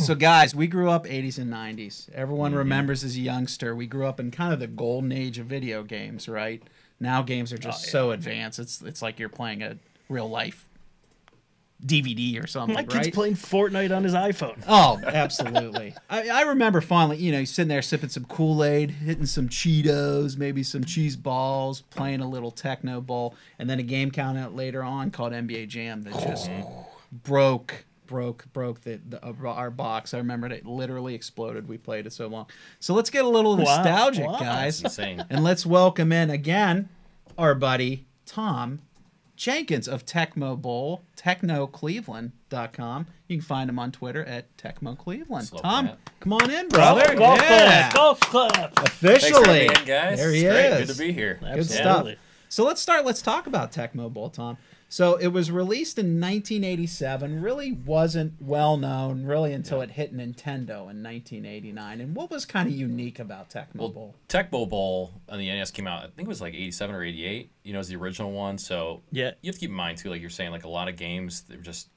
So, guys, we grew up 80s and 90s. Everyone remembers as a youngster, we grew up in kind of the golden age of video games, right? Now games are just so advanced. It's like you're playing a real life DVD or something. My kid's playing Fortnite on his iPhone. Oh, absolutely. I remember fondly, he's sitting there sipping some Kool-Aid, hitting some Cheetos, maybe some cheese balls, playing a little Tecmo Bowl, and then a game count out later on called NBA Jam that just broke our box. I remember it literally exploded. We played it so long. So let's get a little nostalgic, guys. That's insane. And let's welcome in again our buddy Tom Jenkins of Tecmo Bowl, TechnoCleveland.com. You can find him on Twitter at TecmoCleveland. Tom, come on in, brother. Golf clap. Officially. Thanks for being in, guys. There he Great. is. Good to be here. Good stuff. So let's start. Let's talk about Tecmo Bowl, Tom. So it was released in 1987. Really wasn't well known really until it hit Nintendo in 1989. And what was kind of unique about Tecmo Bowl? Tecmo Bowl on the NES came out, I think it was like 87 or 88. It was the original one. So you have to keep in mind, too, like you're saying, like a lot of games, they're just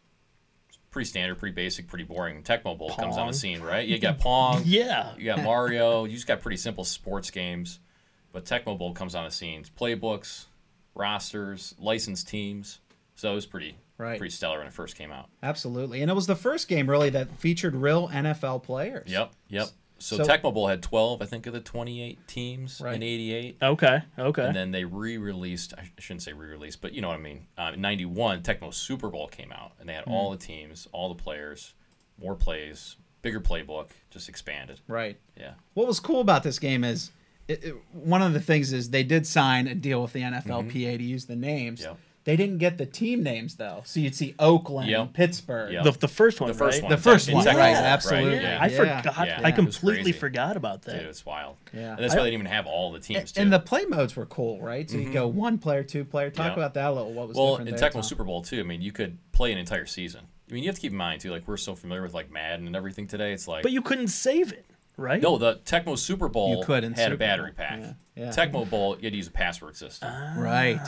pretty standard, pretty basic, pretty boring. Tecmo Bowl comes on the scene, right? You got Pong. You got Mario. You just got pretty simple sports games. But Tecmo Bowl comes on the scene. Playbooks, rosters, licensed teams. So it was pretty stellar when it first came out. Absolutely. And it was the first game, really, that featured real NFL players. Yep. So Tecmo Bowl had 12, I think, of the 28 teams in 88. Okay. And then they re-released, I shouldn't say re-released, but you know what I mean. In 91, Tecmo Super Bowl came out, and they had all the teams, all the players, more plays, bigger playbook, just expanded. Right. Yeah. What was cool about this game is, one of the things is they did sign a deal with the NFLPA to use the names. Yep. They didn't get the team names, though. So you'd see Oakland, Pittsburgh. The first one, The first one. The first one, Texas, right, absolutely. Yeah. I forgot. I completely crazy. forgot about that. Dude, it's wild. Yeah. And that's why they didn't even have all the teams, too. And the play modes were cool, right? So you go one player, two player. Talk about that a little. What was different in there, Tecmo Tom? Super Bowl, too, I mean, you could play an entire season. I mean, you have to keep in mind, too, like, we're so familiar with, like, Madden and everything today. It's like... But you couldn't save it, right? No, the Tecmo Super Bowl had a battery pack. Yeah. Tecmo Bowl, you had to use a password system. Right.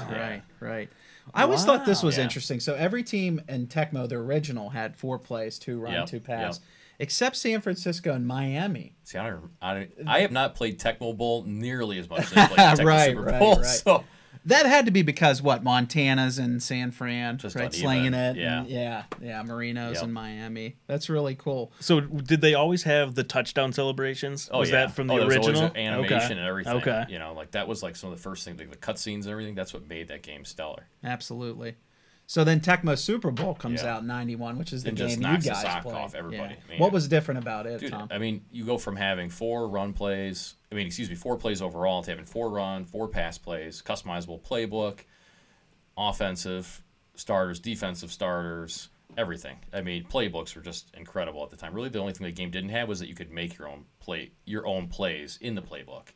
I always thought this was interesting. So every team in Tecmo, the original, had 4 plays, 2 run, 2 pass, except San Francisco and Miami. See, I have not played Tecmo Bowl nearly as much as I played Tecmo Super Bowl. Right. So. That had to be because, Montana's and San Fran, Just slinging it. Yeah. And, Marinos and Miami. That's really cool. So did they always have the touchdown celebrations? Was that from the original? Was animation and everything. Okay. That was like some of the first things, like the cutscenes and everything. That's what made that game stellar. Absolutely. So then Tecmo Super Bowl comes out in 91, which is the game you guys knocks the sock played. off everybody. Yeah. Man. What was different about it, Dude, Tom? I mean, you go from having 4 plays overall to having 4 run, 4 pass plays, customizable playbook, offensive starters, defensive starters, everything. I mean, playbooks were just incredible at the time. Really, the only thing the game didn't have was that you could make your own plays in the playbook.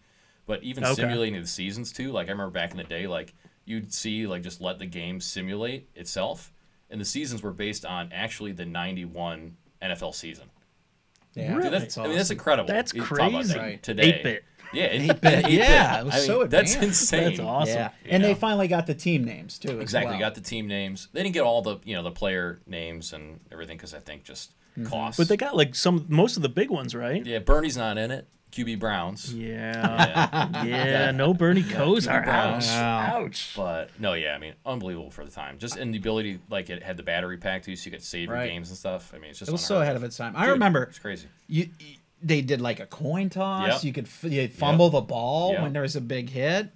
But even simulating the seasons too, like I remember back in the day, like you'd see like just let the game simulate itself, and the seasons were based on actually the 91 NFL season. Yeah, really? That's awesome. I mean, that's incredible. That's crazy. Today. 8-bit. Yeah, 8-bit. Yeah, it was so advanced. That's insane. That's awesome. Yeah. And they finally got the team names too. Exactly, got the team names. They didn't get all the the player names and everything because I think just costs. But they got like most of the big ones, right? Yeah, Bernie's not in it. QB Browns. Yeah. No Bernie Kosar. Ouch. But no, I mean, unbelievable for the time. Just in the ability, like it had the battery pack too, so you could save your games and stuff. I mean, it's just it was so ahead of its time. I Dude, remember it's crazy. They did like a coin toss. Yep. You'd fumble the ball when there was a big hit.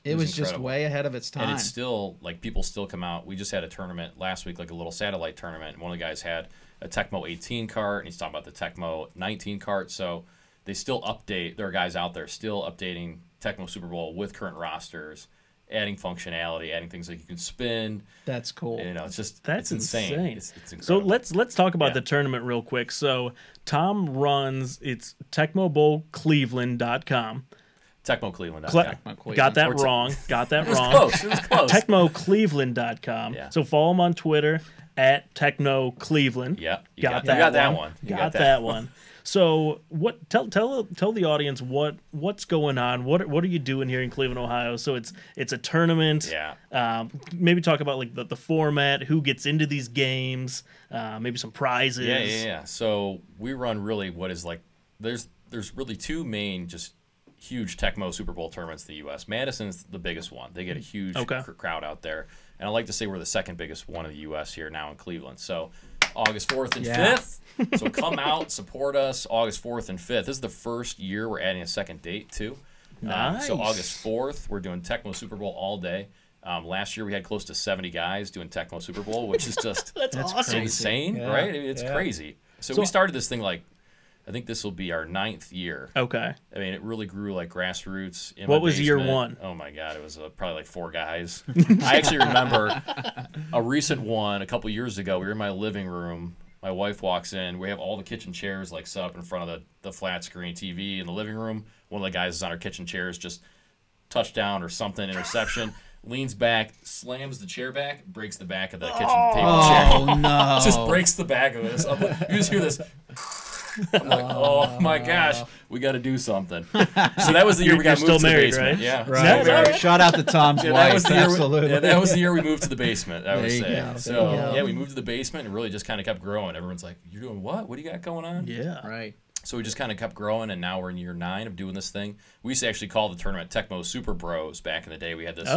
It was just incredible. way ahead of its time. And it's still, like, people still come out. We just had a tournament last week, like a little satellite tournament, and one of the guys had a Tecmo 18 cart, and he's talking about the Tecmo 19 cart. So they still update. There are guys out there still updating Tecmo Super Bowl with current rosters, adding functionality, adding things like you can spin. That's cool. It's just That's insane. It's so incredible. let's talk about the tournament real quick. So Tom runs TecmoBowlCleveland.com. TecmoCleveland.com. Got that wrong. Got that wrong. Close. It was close. TecmoCleveland.com. Yeah. So follow him on Twitter at TechnoCleveland. Yeah. Got that one. Got that one. So what? Tell the audience what's going on. What are you doing here in Cleveland, Ohio? So it's a tournament. Yeah. Maybe talk about like the format, who gets into these games, maybe some prizes. Yeah. So we run really what is like there's really two main just huge Tecmo Super Bowl tournaments in the U.S. Madison's the biggest one. They get a huge crowd out there. And I like to say we're the second biggest one in the U.S. here now in Cleveland. So August 4th and 5th. So come out, support us August 4th and 5th. This is the first year we're adding a second date, too. Nice. So August 4th, we're doing Tecmo Super Bowl all day. Last year we had close to 70 guys doing Tecmo Super Bowl, which is just That's awesome. insane, right? I mean, it's crazy. So we started this thing like, I think this will be our 9th year. Okay. I mean, it really grew like grassroots. What was year one? Oh my God, it was probably like 4 guys. I actually remember a recent one a couple years ago. We were in my living room. My wife walks in. We have all the kitchen chairs like set up in front of the flat screen TV in the living room. One of the guys is on our kitchen chairs, just touchdown or something, interception. Leans back, slams the chair back, breaks the back of the kitchen table chair. Oh no! Just breaks the back of this. You just hear this. I'm like, oh my gosh, we got to do something. So that was the year we got moved to the basement. Right? Yeah, Right. Right. Shout out to Tom's wife. Absolutely. That was the year we moved to the basement. I would There you say. go. So There you go. yeah, we moved to the basement and really just kind of kept growing. Everyone's like, "You're doing what? What do you got going on?" Yeah. Right. So we just kind of kept growing, and now we're in year 9 of doing this thing. We used to actually call the tournament Tecmo Super Bros back in the day. We had this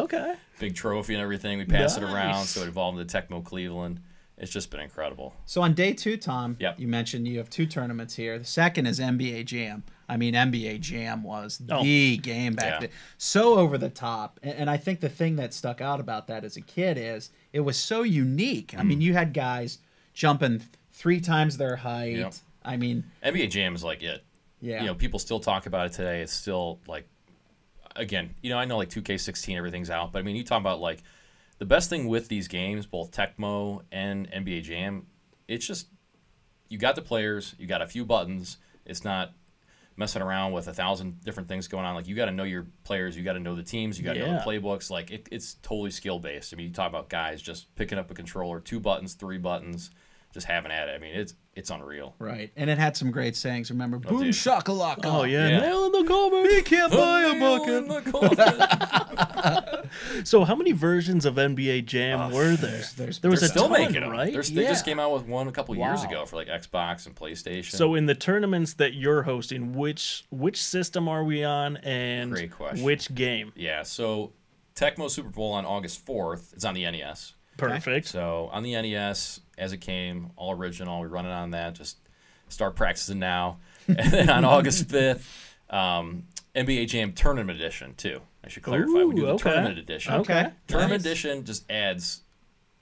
big trophy and everything. We passed it around, so it evolved into Tecmo Cleveland. It's just been incredible. So on day 2, Tom, Yep. you mentioned you have 2 tournaments here. The second is NBA Jam. I mean, NBA Jam was the game back then. So over the top. And I think the thing that stuck out about that as a kid is it was so unique. I mean, you had guys jumping 3 times their height. Yep. I mean, NBA Jam is like it. yeah. You know, people still talk about it today. It's still like, again, you know, I know like 2K16, everything's out, but I mean, you talk about like the best thing with these games, both Tecmo and NBA Jam, it's just you got the players, you got a few buttons. It's not messing around with 1,000 different things going on. Like you got to know your players, you got to know the teams, you got to know the playbooks. Like it's totally skill based. I mean, you talk about guys just picking up a controller, 2 buttons, 3 buttons, just having at it. I mean, it's unreal. Right. And it had some great sayings. Remember, boom dude. shakalaka. Oh yeah. Yeah. Nail in the cover. He can't buy a bucket. So how many versions of NBA Jam were there? There was a Still ton, making them, right? They just came out with one a couple years ago for like Xbox and PlayStation. So in the tournaments that you're hosting, which system are we on, and Great question. which game? Yeah, so Tecmo Super Bowl on August 4th. It's on the NES. Perfect. So on the NES, as it came, all original. We run it on that. Just start practicing now. And then on August 5th, NBA Jam Tournament Edition too. I should clarify. We do the Tournament Edition. Okay. Tournament Edition just adds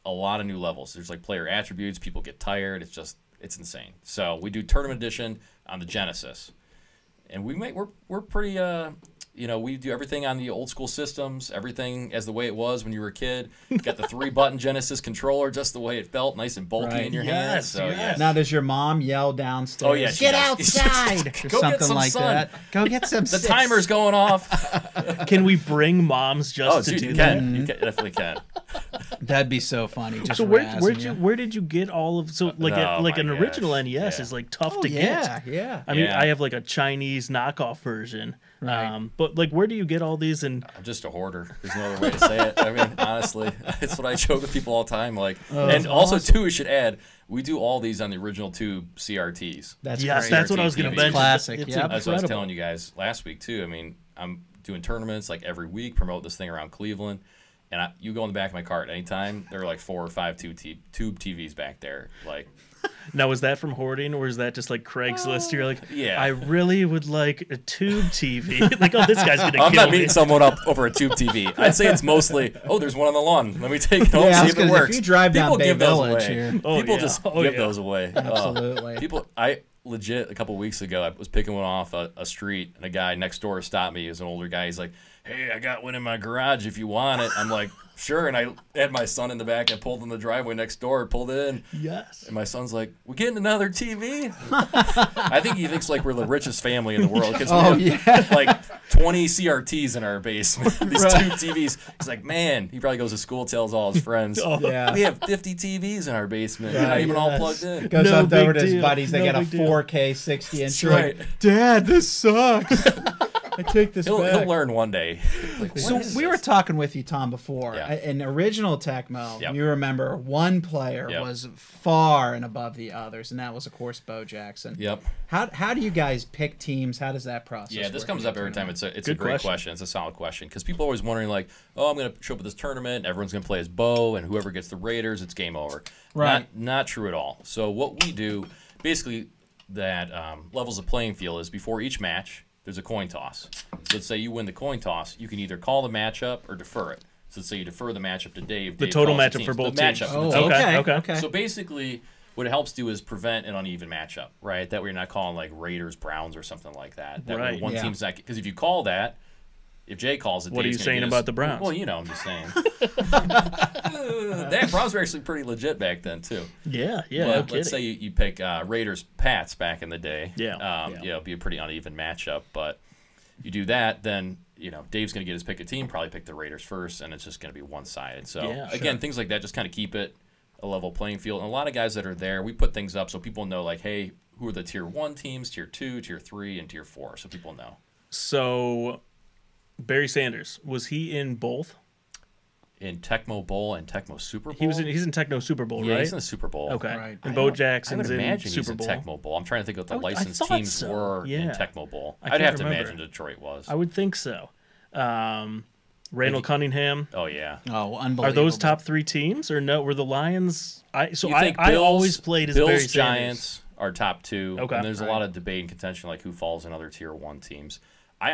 a lot of new levels. There's like player attributes. People get tired. It's insane. So we do Tournament Edition on the Genesis, and we're pretty you know, we do everything on the old school systems, everything as the way it was when you were a kid. Got the 3-button Genesis controller just the way it felt, nice and bulky in your hands. So, yes. Now, does your mom yell downstairs? Oh, yeah, she Get does. outside! Or Go get something some like sun. that. Go get some The timer's going off. Can we bring moms just to dude, do you that? can. You definitely can. That'd be so funny. Just So razzing where did you get all of like Oh, like my an gosh. original NES Yeah. is like tough Oh, to yeah, get. yeah. I mean, Yeah. I have like a Chinese knockoff version. Right. But like, where do you get all these? And I'm just a hoarder. There's no other way to say it. I mean, honestly, it's what I joke with people all the time. Like, and also too, we should add, we do all these on the original 2 CRTs. That's yes, great. that's what I was going to It's mention. classic, It's yep. That's what I was incredible. telling you guys last week too. I mean, I'm doing tournaments like every week, promote this thing around Cleveland, and you go in the back of my cart anytime. There are like 4 or 5 tube TVs back there. Like, Now, is that from hoarding, or is that just like Craigslist? You're like, yeah. I really would like a tube TV. Like, oh, this guy's gonna I'm kill not me. meeting someone up over a tube TV. I'd say it's mostly, oh, there's one on the lawn. Let me take it home, Yeah, I see was if it gonna say, works. if you drive down People Bay give those Village away. here. Oh, People yeah. just Oh, give yeah. those away. Absolutely. People, I legit a couple weeks ago, I was picking one off a street, and a guy next door stopped me. He was an older guy. He's like, "Hey, I got one in my garage. If you want it." I'm like, "Sure." And I had my son in the back. I pulled in the driveway next door, pulled in. Yes. And my son's like, "We're getting another TV." I think he thinks like we're the richest family in the world because we have like 20 CRTs in our basement. These 2 TVs. He's like, man, he probably goes to school, tells all his friends. Yeah. We have 50 TVs in our basement. They're not even all plugged in. Goes No up over big to his deal. buddies. They No got a big deal. 4K 60-inch. Right. Like, Dad, this sucks. I take this He'll back. learn one day. Like, what So is we this? were talking with you, Tom, before. Yeah. An original Tecmo, Yep. you remember one player Yep. was far and above the others, and that was, of course, Bo Jackson. Yep. How do you guys pick teams? How does that process Yeah, this work comes in up every time. tournament? It's a Good great question. question. It's a solid question because people are always wondering like, oh, I'm going to show up at this tournament. And everyone's going to play as Bo, and whoever gets the Raiders, it's game over. Right. Not true at all. So what we do, basically, that levels the playing field is before each match, there's a coin toss. So let's say you win the coin toss, you can either call the matchup or defer it. So let's say you defer the matchup to Dave. The Dave total calls matchup teams. for both the teams. matchup for Oh, the teams. Okay, okay. okay. So basically, what it helps do is prevent an uneven matchup, right? That way you're not calling like Raiders, Browns, or something like that. That way Right. one Yeah. team's not, because if you call that, if Jay calls it, What are Dave's you gonna saying get about his- the Browns? Well, you know, I'm just saying. That Browns were actually pretty legit back then too. Yeah, yeah. But No let's kidding. say you pick Raiders, Pats back in the day. Yeah, Yeah, it'd be a pretty uneven matchup, but you do that, then Dave's going to get his pick a team, probably pick the Raiders first, and it's just going to be one-sided. So Yeah, again, things like that just kind of keep it a level playing field. And a lot of guys that are there, we put things up so people know, like, hey, who are the tier 1 teams, tier 2, tier 3, and tier 4, so people know. So, Barry Sanders, was he in both? In Tecmo Bowl and Tecmo Super Bowl, He's in Techno Super Bowl, yeah, right? he's in the Super Bowl. Okay. Right. And I Bo don't- Jackson's I would in imagine Super he's in Bowl. Tecmo Bowl. I'm trying to think what the I licensed thought teams so. were in Yeah. Tecmo Bowl. I I'd can't have to remember. imagine Detroit was. I would think so. Randall Cunningham. Oh yeah. Oh, unbelievable. Are those top 3 teams or no? Were the Lions? I You think I Bills- always played as Bills, Barry Sanders. Giants are top 2. Okay. And there's a lot of debate and contention like who falls in other tier 1 teams. I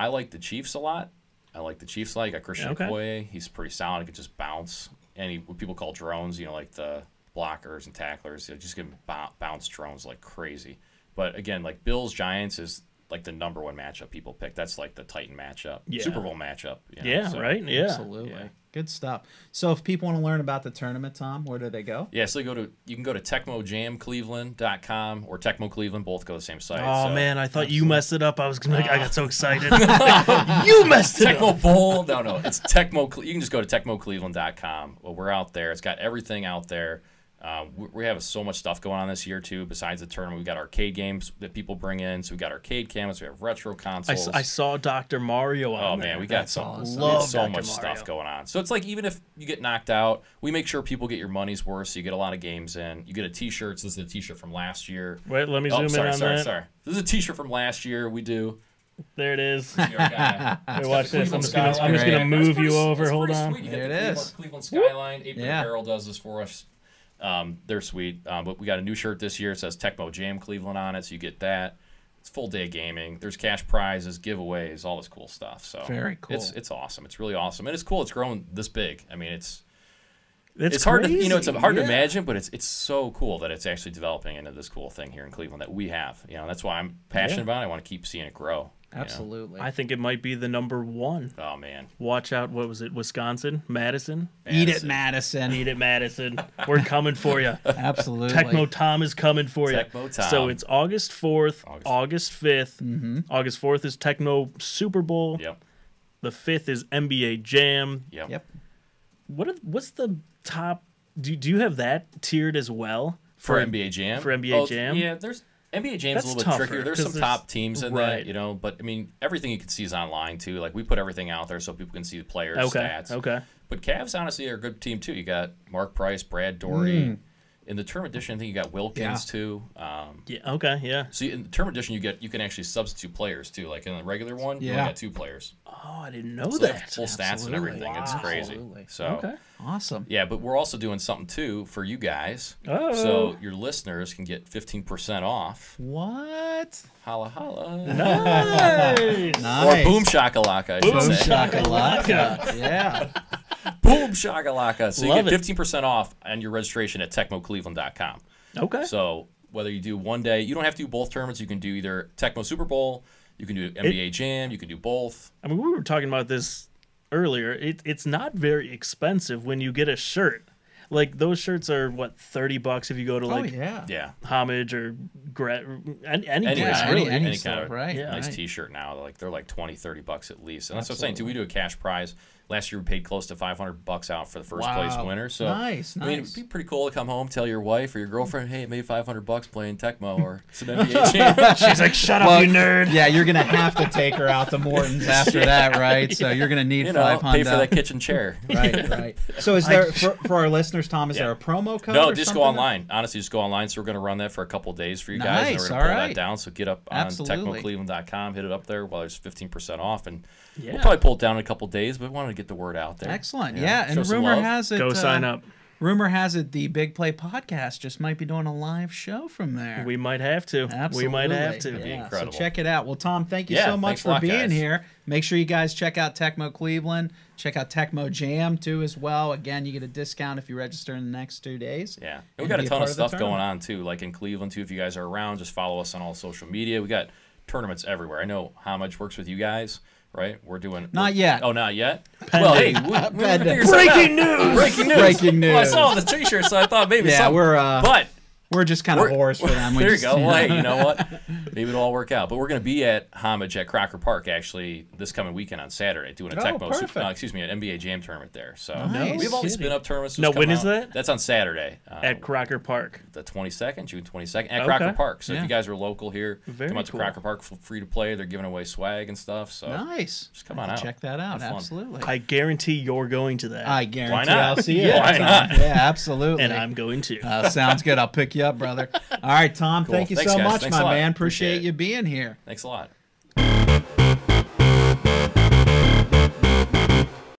like the Chiefs a lot. I like the Chiefs. You got Christian Okay. Okoye. He's pretty solid. He can just bounce. And what people call drones, like the blockers and tacklers, just give him bounce drones like crazy. But again, like Bills, Giants is like the number 1 matchup people pick. That's like the Titan matchup, Yeah. Super Bowl matchup. Yeah, so- right? Yeah. Absolutely. Yeah. Good stuff. So if people want to learn about the tournament, Tom, where do they go? Yeah, so you can go to TecmoJamCleveland.com or Tecmo Cleveland. Both go to the same site. Oh so. man, I thought you messed it up. I got so excited. You messed it up. Tecmo Bowl? No. It's Tecmo. You can just go to TecmoCleveland.com. Well, we're out there. It's got everything out there. We have so much stuff going on this year too. Besides the tournament, we got arcade games that people bring in. So we got arcade cabinets. We have retro consoles. I saw Dr. Mario on Oh there. man, we got That's so awesome. Love so Dr. much Mario. stuff going on. So it's like even if you get knocked out, we make sure people get your money's worth. So you get a lot of games in. You get a T-shirt. So this is a T-shirt from last year. Wait, let me Oh, zoom sorry, in on sorry, that. sorry. This is a T-shirt from last year. We do. There it is. Here, Hey, watch this. I'm just gonna skyline. move you over. Hold on. Sweet. You There get it the is. Cleveland skyline. April Yeah. Apparel does this for us. They're sweet. But we got a new shirt this year. It says Tecmo Jam Cleveland on it, so you get that. It's full day gaming. There's cash prizes, giveaways, all this cool stuff. So Very cool. It's awesome. It's really awesome, and it's cool. It's grown this big. I mean, it's It's hard crazy. to it's hard to Yeah. imagine, but it's so cool that it's actually developing into this cool thing here in Cleveland that we have. That's why I'm passionate about it. I want to keep seeing it grow. Absolutely. I think it might be the number 1. Oh man, Watch out. What was it? Wisconsin? Madison? Eat it, Madison. Eat it, Madison. We're coming for you. Absolutely. Tecmo Tom is coming for you. Tecmo Tom. So it's August 4th, August 5th. Mm-hmm. August 4th is Tecmo Super Bowl. Yep. The 5th is NBA Jam. Yep. What's the top? Do you have that tiered as well? For NBA Jam. For NBA Jam? Yeah, there's NBA Jam's That's a little bit tougher, trickier. There's 'cause some top teams in right. that, but I mean everything you can see is online too. Like we put everything out there so people can see the players' Okay. stats. Okay. But Cavs honestly are a good team too. You got Mark Price, Brad Doherty. In the tournament edition, I think you got Wilkins too. Yeah. Okay. Yeah. So in the tournament edition, you can actually substitute players too. Like in the regular one, you only Yeah. got 2 players. Oh, I didn't know So they have that. full stats and Absolutely. everything. It's Wow. crazy. Absolutely. So Okay. Awesome. yeah, but we're also doing something too for you guys. Oh. So your listeners can get 15% off. What? Holla holla. Nice. Nice. Or boom shakalaka, I should Boom say. shakalaka. Yeah. Boom shakalaka. So you Love get it. 15% off on your registration at TecmoCleveland.com. Okay. So whether you do one day, you don't have to do both tournaments. You can do either Tecmo Super Bowl, you can do NBA Jam, you can do both. I mean, we were talking about this earlier. It's not very expensive when you get a shirt. like those shirts are what $30 if you go to like Yeah. Homage or any Any, place guy, really. any stuff, kind of right? Yeah. nice right. T-shirt now. Like they're like $20-$30 at least, and that's what I'm saying too. We do a cash prize. Last year we paid close to $500 out for the first place winner. So nice. I mean, it'd be pretty cool to come home, tell your wife or your girlfriend, "Hey, I made $500 playing Tecmo or some NBA Jam." She's like, "Shut up, you nerd." Yeah, you're gonna have to take her out to Morton's after that, right? So you're gonna need $500. Pay for that kitchen chair. Right. So is there for our listeners, Tom? Is there a promo code? No, or just something? go online. Honestly, just go online. So we're going to run that for a couple days for you guys. And Nice, we're going to pull all right. that down. So get up on Absolutely. TecmoCleveland.com, hit it up there while there's 15% off, and Yeah. we'll probably pull it down in a couple days. But we wanted to get the word out there. Excellent. You know, Yeah, show and some rumor love. has it. Go sign up. Rumor has it the Big Play podcast just might be doing a live show from there. We might have to. Absolutely. We might have to. It'd be Yeah, incredible. So check it out. Well, Tom, thank you Yeah, so much thanks a for lot, being guys. here. Make sure you guys check out Tecmo Cleveland. Check out Tecmo Jam too as well. Again, you get a discount if you register in the next 2 days. Yeah, and And we got a be a ton part of of the stuff going tournament. on too, like in Cleveland too. If you guys are around, just follow us on all social media. We got tournaments everywhere. I know Homage works with you guys, right? Not yet. Oh, not yet. Well, hey, Pending. Breaking news! Breaking news! Breaking news. Well, I saw the T-shirt, so I thought maybe Yeah, something. But we're just kind of whores for them. We there you just, go. Well, hey, you know what? Maybe it'll all work out. But we're going to be at Homage at Crocker Park actually this coming weekend on Saturday, doing a Tecmo, perfect. an NBA Jam tournament there. So Nice. we have all these spin-up tournaments. No, just when come is out. that? That's on Saturday At Crocker Park. the 22nd, June 22nd, at Okay. Crocker Park. So if Yeah. you guys are local here, Very come out to cool. Crocker Park, free to play. They're giving away swag and stuff. So Nice. Just come I on can out. Check that out. Have fun. Absolutely. I guarantee you're going to that. I guarantee Why not? I'll see you. Yeah, why not? Yeah, absolutely. and I'm going to. Sounds good. I'll pick you up, brother. All right, Tom. Cool. Thank you Thanks, so guys. much, Thanks my a lot. man. Appreciate Appreciate it. you being here. Thanks a lot.